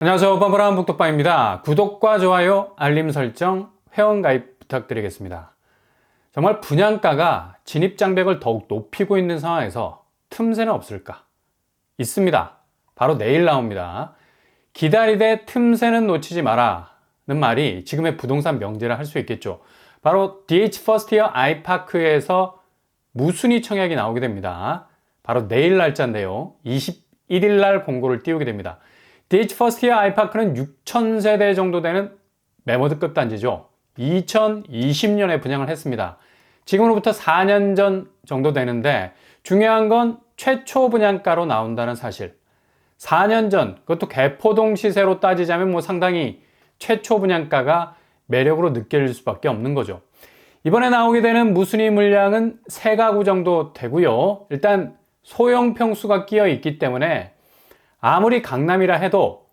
안녕하세요. 뻔뻔한 북독방입니다. 구독과 좋아요, 알림 설정, 회원가입 부탁드리겠습니다. 정말 분양가가 진입장벽을 더욱 높이고 있는 상황에서 틈새는 없을까? 있습니다. 바로 내일 나옵니다. 기다리되 틈새는 놓치지 마라 는 말이 지금의 부동산 명제라 할 수 있겠죠. 바로 DH 퍼스트 이어 아이파크에서 무순위 청약이 나오게 됩니다. 바로 내일 날짜인데요. 21일 날 공고를 띄우게 됩니다. DH 퍼스트 이어 아이파크는 6,000세대 정도 되는 매머드급 단지죠. 2020년에 분양을 했습니다. 지금으로부터 4년 전 정도 되는데 중요한 건 최초 분양가로 나온다는 사실. 4년 전, 그것도 개포동 시세로 따지자면 상당히 최초 분양가가 매력으로 느껴질 수밖에 없는 거죠. 이번에 나오게 되는 무순위 물량은 3가구 정도 되고요. 일단 소형 평수가 끼어 있기 때문에 아무리 강남이라 해도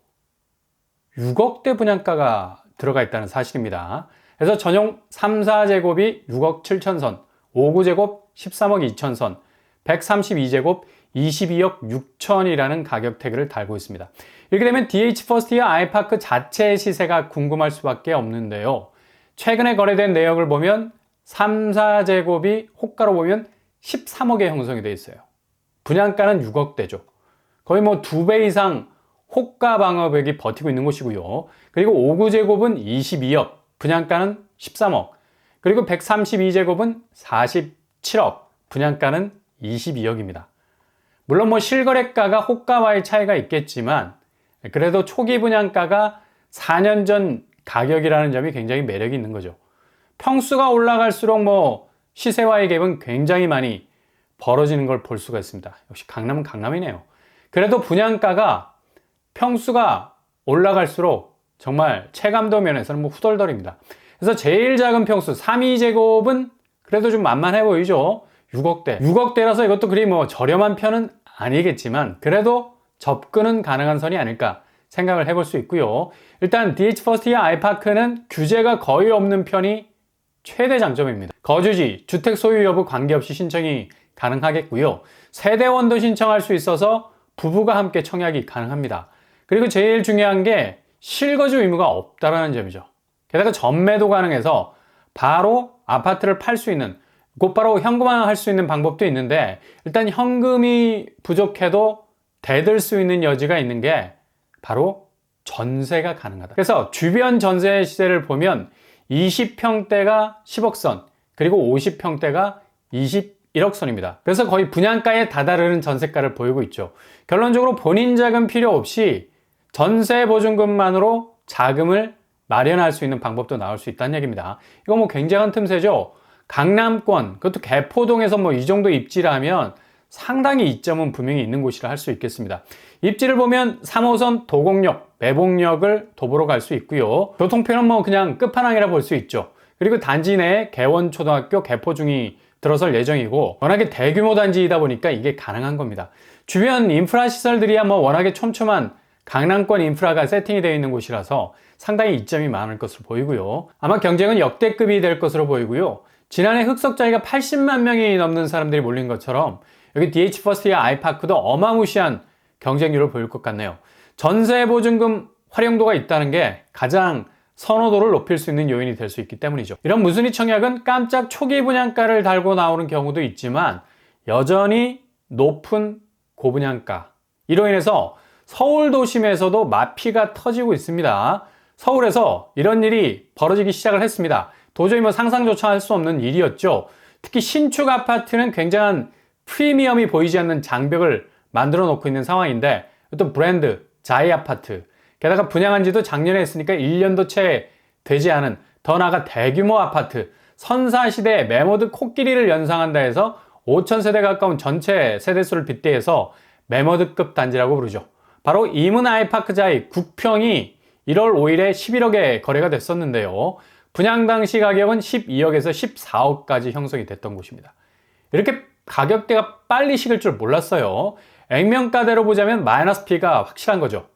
6억대 분양가가 들어가 있다는 사실입니다. 그래서 전용 3, 4제곱이 6억 7천선, 5, 9제곱 13억 2천선, 132제곱 22억 6천이라는 가격 태그를 달고 있습니다. 이렇게 되면 DH 퍼스트 이어 아이파크 자체의 시세가 궁금할 수밖에 없는데요. 최근에 거래된 내역을 보면 3, 4제곱이 호가로 보면 13억에 형성이 되어 있어요. 분양가는 6억대죠. 거의 2배 이상 호가 방어벽이 버티고 있는 곳이고요. 그리고 5, 9제곱은 22억, 분양가는 13억. 그리고 132제곱은 47억, 분양가는 22억입니다. 물론 실거래가가 호가와의 차이가 있겠지만 그래도 초기 분양가가 4년 전 가격이라는 점이 굉장히 매력이 있는 거죠. 평수가 올라갈수록 시세와의 갭은 굉장히 많이 벌어지는 걸 볼 수가 있습니다. 역시 강남은 강남이네요. 그래도 분양가가 평수가 올라갈수록 정말 체감도 면에서는 후덜덜입니다. 그래서 제일 작은 평수 32제곱은 그래도 좀 만만해 보이죠. 6억대. 6억대라서 이것도 그리 저렴한 편은 아니겠지만 그래도 접근은 가능한 선이 아닐까 생각을 해볼 수 있고요. 일단 DH 퍼스트 이어 아이파크는 규제가 거의 없는 편이 최대 장점입니다. 거주지, 주택 소유 여부 관계없이 신청이 가능하겠고요. 세대원도 신청할 수 있어서 부부가 함께 청약이 가능합니다. 그리고 제일 중요한 게 실거주 의무가 없다라는 점이죠. 게다가 전매도 가능해서 바로 아파트를 팔 수 있는, 곧바로 현금화할 수 있는 방법도 있는데 일단 현금이 부족해도 대들 수 있는 여지가 있는 게 바로 전세가 가능하다. 그래서 주변 전세 시세를 보면 20평대가 10억 선, 그리고 50평대가 21억 선입니다. 그래서 거의 분양가에 다다르는 전세가를 보이고 있죠. 결론적으로 본인 자금 필요 없이 전세 보증금만으로 자금을 마련할 수 있는 방법도 나올 수 있다는 얘기입니다. 이거 굉장한 틈새죠. 강남권, 그것도 개포동에서 이 정도 입지라면 상당히 이점은 분명히 있는 곳이라 할 수 있겠습니다. 입지를 보면 3호선 도곡역, 매봉역을 도보로 갈 수 있고요. 교통편은 그냥 끝판왕이라 볼 수 있죠. 그리고 단지 내에 개원초등학교 개포중이 들어설 예정이고 워낙에 대규모 단지이다 보니까 이게 가능한 겁니다. 주변 인프라 시설들이야 워낙에 촘촘한 강남권 인프라가 세팅이 되어 있는 곳이라서 상당히 이점이 많을 것으로 보이고요. 아마 경쟁은 역대급이 될 것으로 보이고요. 지난해 흑석자리가 80만 명이 넘는 사람들이 몰린 것처럼 여기 DH 퍼스트 이어 아이파크도 어마무시한 경쟁률을 보일 것 같네요. 전세 보증금 활용도가 있다는 게 가장 선호도를 높일 수 있는 요인이 될 수 있기 때문이죠. 이런 무순위 청약은 깜짝 초기 분양가를 달고 나오는 경우도 있지만 여전히 높은 고분양가, 이로 인해서 서울 도심에서도 마피가 터지고 있습니다. 서울에서 이런 일이 벌어지기 시작을 했습니다. 도저히 상상조차 할 수 없는 일이었죠. 특히 신축 아파트는 굉장한 프리미엄이 보이지 않는 장벽을 만들어 놓고 있는 상황인데 또 브랜드, 자이 아파트, 게다가 분양한 지도 작년에 했으니까 1년도 채 되지 않은 더 나아가 대규모 아파트, 선사시대 매머드 코끼리를 연상한다 해서 5,000세대 가까운 전체 세대수를 빗대해서 매머드급 단지라고 부르죠. 바로 이문 아이파크 자이 9평이 1월 5일에 11억에 거래가 됐었는데요. 분양 당시 가격은 12억에서 14억까지 형성이 됐던 곳입니다. 이렇게 가격대가 빨리 식을 줄 몰랐어요. 액면가대로 보자면 마이너스 P가 확실한 거죠.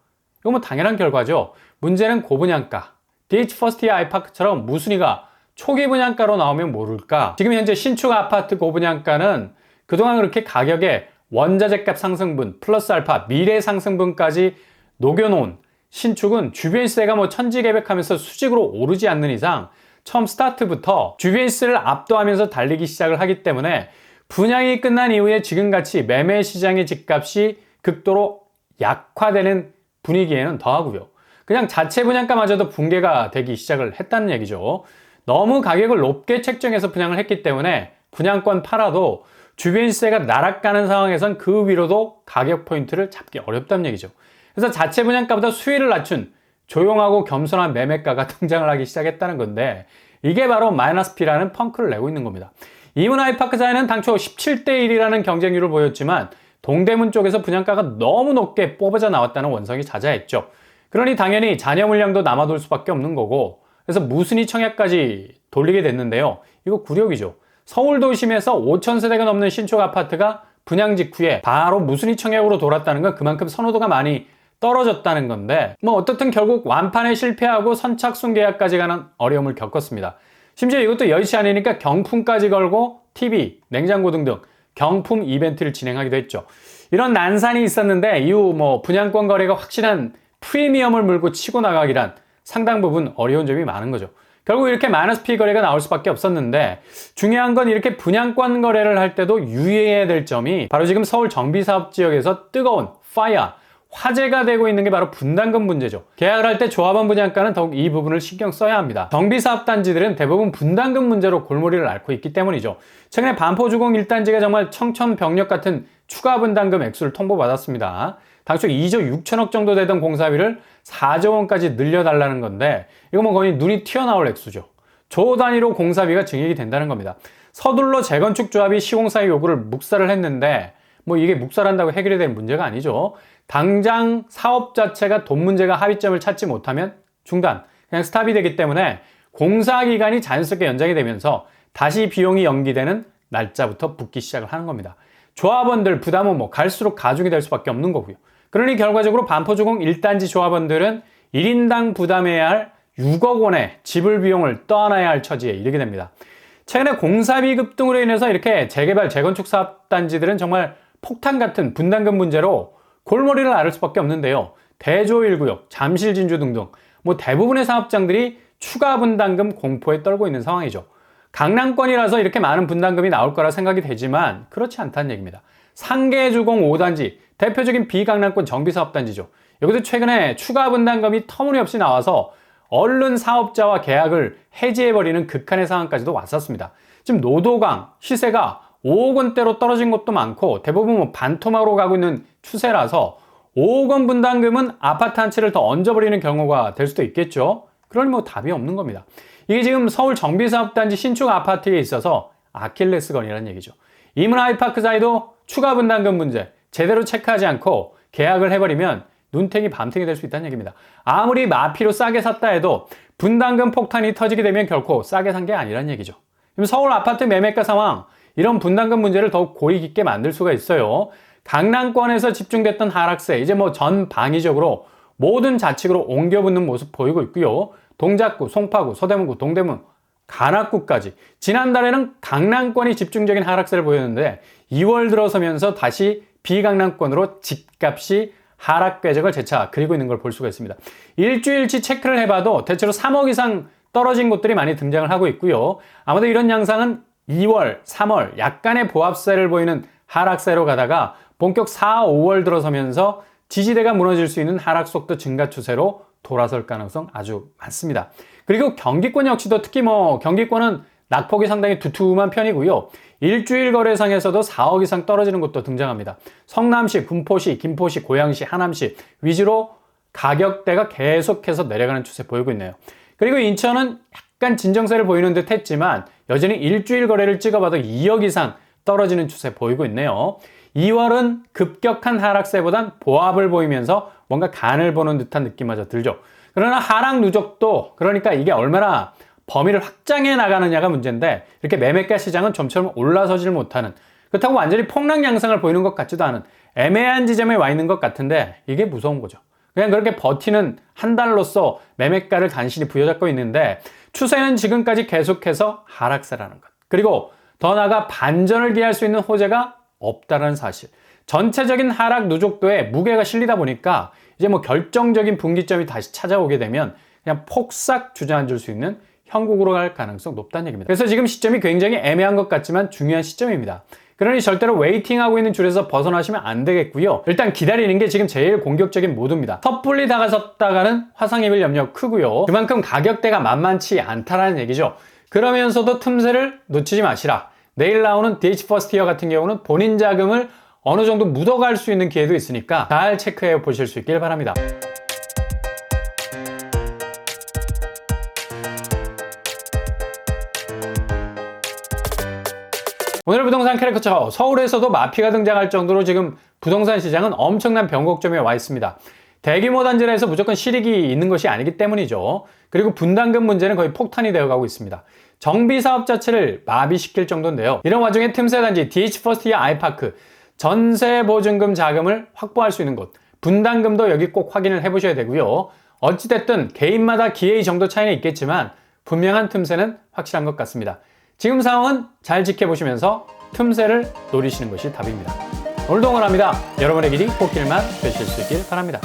이거 당연한 결과죠. 문제는 고분양가. DH 퍼스트 이어 아이파크처럼 무순위가 초기 분양가로 나오면 모를까? 지금 현재 신축 아파트 고분양가는 그동안 그렇게 가격에 원자재값 상승분 플러스 알파 미래 상승분까지 녹여놓은 신축은 주변시세가 천지개벽하면서 수직으로 오르지 않는 이상 처음 스타트부터 주변시세를 압도하면서 달리기 시작을 하기 때문에 분양이 끝난 이후에 지금같이 매매 시장의 집값이 극도로 약화되는 분위기에는 더하고요. 그냥 자체 분양가마저도 붕괴가 되기 시작을 했다는 얘기죠. 너무 가격을 높게 책정해서 분양을 했기 때문에 분양권 팔아도 주변 시세가 나락가는 상황에선 그 위로도 가격 포인트를 잡기 어렵다는 얘기죠. 그래서 자체 분양가보다 수위를 낮춘 조용하고 겸손한 매매가가 등장을 하기 시작했다는 건데 이게 바로 마이너스 P라는 펑크를 내고 있는 겁니다. 이문 아이파크사에는 당초 17대 1이라는 경쟁률을 보였지만 동대문 쪽에서 분양가가 너무 높게 뽑아져 나왔다는 원성이 자자했죠. 그러니 당연히 잔여 물량도 남아돌 수밖에 없는 거고 그래서 무순위 청약까지 돌리게 됐는데요. 이거 굴욕이죠. 서울 도심에서 5,000세대가 넘는 신축 아파트가 분양 직후에 바로 무순위 청약으로 돌았다는 건 그만큼 선호도가 많이 떨어졌다는 건데 어떻든 결국 완판에 실패하고 선착순 계약까지 가는 어려움을 겪었습니다. 심지어 이것도 여의치 않으니까 경품까지 걸고 TV, 냉장고 등등 경품 이벤트를 진행하기도 했죠. 이런 난산이 있었는데 이후 분양권 거래가 확실한 프리미엄을 물고 치고 나가기란 상당 부분 어려운 점이 많은 거죠. 결국 이렇게 마이너스 P 거래가 나올 수밖에 없었는데 중요한 건 이렇게 분양권 거래를 할 때도 유의해야 될 점이 바로 지금 서울 정비사업지역에서 뜨거운 파이어, 화제가 되고 있는 게 바로 분담금 문제죠. 계약을 할 때 조합원 분양가는 더욱 이 부분을 신경 써야 합니다. 정비사업단지들은 대부분 분담금 문제로 골머리를 앓고 있기 때문이죠. 최근에 반포주공 1단지가 정말 청천벽력 같은 추가 분담금 액수를 통보받았습니다. 당초 2조 6천억 정도 되던 공사비를 4조 원까지 늘려달라는 건데 이거 거의 눈이 튀어나올 액수죠. 조 단위로 공사비가 증액이 된다는 겁니다. 서둘러 재건축 조합이 시공사의 요구를 묵살을 했는데 이게 묵살한다고 해결이 될 문제가 아니죠. 당장 사업 자체가 돈 문제가 합의점을 찾지 못하면 중단, 그냥 스탑이 되기 때문에 공사 기간이 자연스럽게 연장이 되면서 다시 비용이 연기되는 날짜부터 붙기 시작을 하는 겁니다. 조합원들 부담은 갈수록 가중이 될 수밖에 없는 거고요. 그러니 결과적으로 반포주공 1단지 조합원들은 1인당 부담해야 할 6억 원의 지불 비용을 떠안아야 할 처지에 이르게 됩니다. 최근에 공사비 급등으로 인해서 이렇게 재개발, 재건축 사업단지들은 정말 폭탄 같은 분담금 문제로 골머리를 앓을 수밖에 없는데요. 대조 1구역, 잠실 진주 등등 대부분의 사업장들이 추가 분담금 공포에 떨고 있는 상황이죠. 강남권이라서 이렇게 많은 분담금이 나올 거라 생각이 되지만 그렇지 않다는 얘기입니다. 상계주공 5단지, 대표적인 비강남권 정비사업단지죠. 여기도 최근에 추가 분담금이 터무니없이 나와서 얼른 사업자와 계약을 해지해버리는 극한의 상황까지도 왔었습니다. 지금 노도강 시세가 5억 원대로 떨어진 곳도 많고 대부분 반토막으로 가고 있는 추세라서 5억 원 분담금은 아파트 한 채를 더 얹어버리는 경우가 될 수도 있겠죠. 그러니 답이 없는 겁니다. 이게 지금 서울 정비사업단지 신축 아파트에 있어서 아킬레스건이라는 얘기죠. 이문 아이파크사에도 추가 분담금 문제 제대로 체크하지 않고 계약을 해버리면 눈탱이 밤탱이 될 수 있다는 얘기입니다. 아무리 마피로 싸게 샀다 해도 분담금 폭탄이 터지게 되면 결코 싸게 산 게 아니란 얘기죠. 지금 서울 아파트 매매가 상황 이런 분담금 문제를 더욱 고리 깊게 만들 수가 있어요. 강남권에서 집중됐던 하락세 이제 전방위적으로 모든 자치구로 옮겨붙는 모습 보이고 있고요. 동작구, 송파구, 서대문구, 동대문, 관악구까지 지난달에는 강남권이 집중적인 하락세를 보였는데 2월 들어서면서 다시 비강남권으로 집값이 하락 궤적을 재차 그리고 있는 걸 볼 수가 있습니다. 일주일치 체크를 해봐도 대체로 3억 이상 떨어진 곳들이 많이 등장을 하고 있고요. 아마도 이런 양상은 2월, 3월 약간의 보합세를 보이는 하락세로 가다가 본격 4, 5월 들어서면서 지지대가 무너질 수 있는 하락 속도 증가 추세로 돌아설 가능성 아주 많습니다. 그리고 경기권 역시도 특히 경기권은 낙폭이 상당히 두툼한 편이고요. 일주일 거래상에서도 4억 이상 떨어지는 곳도 등장합니다. 성남시, 군포시, 김포시, 고양시, 하남시 위주로 가격대가 계속해서 내려가는 추세 보이고 있네요. 그리고 인천은 약간 진정세를 보이는 듯 했지만 여전히 일주일 거래를 찍어봐도 2억 이상 떨어지는 추세 보이고 있네요. 2월은 급격한 하락세보단 보합을 보이면서 뭔가 간을 보는 듯한 느낌마저 들죠. 그러나 하락 누적도 그러니까 이게 얼마나 범위를 확장해 나가느냐가 문제인데 이렇게 매매가 시장은 좀처럼 올라서질 못하는 그렇다고 완전히 폭락 양상을 보이는 것 같지도 않은 애매한 지점에 와 있는 것 같은데 이게 무서운 거죠. 그냥 그렇게 버티는 한 달로서 매매가를 간신히 부여잡고 있는데 추세는 지금까지 계속해서 하락세라는 것. 그리고 더 나아가 반전을 기할 수 있는 호재가 없다는 사실. 전체적인 하락 누적도에 무게가 실리다 보니까 이제 뭐 결정적인 분기점이 다시 찾아오게 되면 그냥 폭삭 주저앉을 수 있는 형국으로 갈 가능성 높다는 얘기입니다. 그래서 지금 시점이 굉장히 애매한 것 같지만 중요한 시점입니다. 그러니 절대로 웨이팅하고 있는 줄에서 벗어나시면 안 되겠고요. 일단 기다리는 게 지금 제일 공격적인 모드입니다. 섣불리 다가섰다가는 화상 입을 염려 크고요. 그만큼 가격대가 만만치 않다라는 얘기죠. 그러면서도 틈새를 놓치지 마시라. 내일 나오는 DH 퍼스트 이어 같은 경우는 본인 자금을 어느 정도 묻어갈 수 있는 기회도 있으니까 잘 체크해 보실 수 있길 바랍니다. 오늘 부동산 캐릭터처 서울에서도 마피가 등장할 정도로 지금 부동산 시장은 엄청난 변곡점에 와 있습니다. 대규모 단지에서 무조건 실익이 있는 것이 아니기 때문이죠. 그리고 분담금 문제는 거의 폭탄이 되어가고 있습니다. 정비 사업 자체를 마비시킬 정도인데요. 이런 와중에 틈새 단지 DH 퍼스트이어 아이파크 전세 보증금 자금을 확보할 수 있는 곳, 분담금도 여기 꼭 확인을 해보셔야 되고요. 어찌됐든 개인마다 기회의 정도 차이는 있겠지만 분명한 틈새는 확실한 것 같습니다. 지금 상황은 잘 지켜보시면서 틈새를 노리시는 것이 답입니다. 오늘도 응원합니다. 여러분의 길이 꽃길만 되실 수 있길 바랍니다.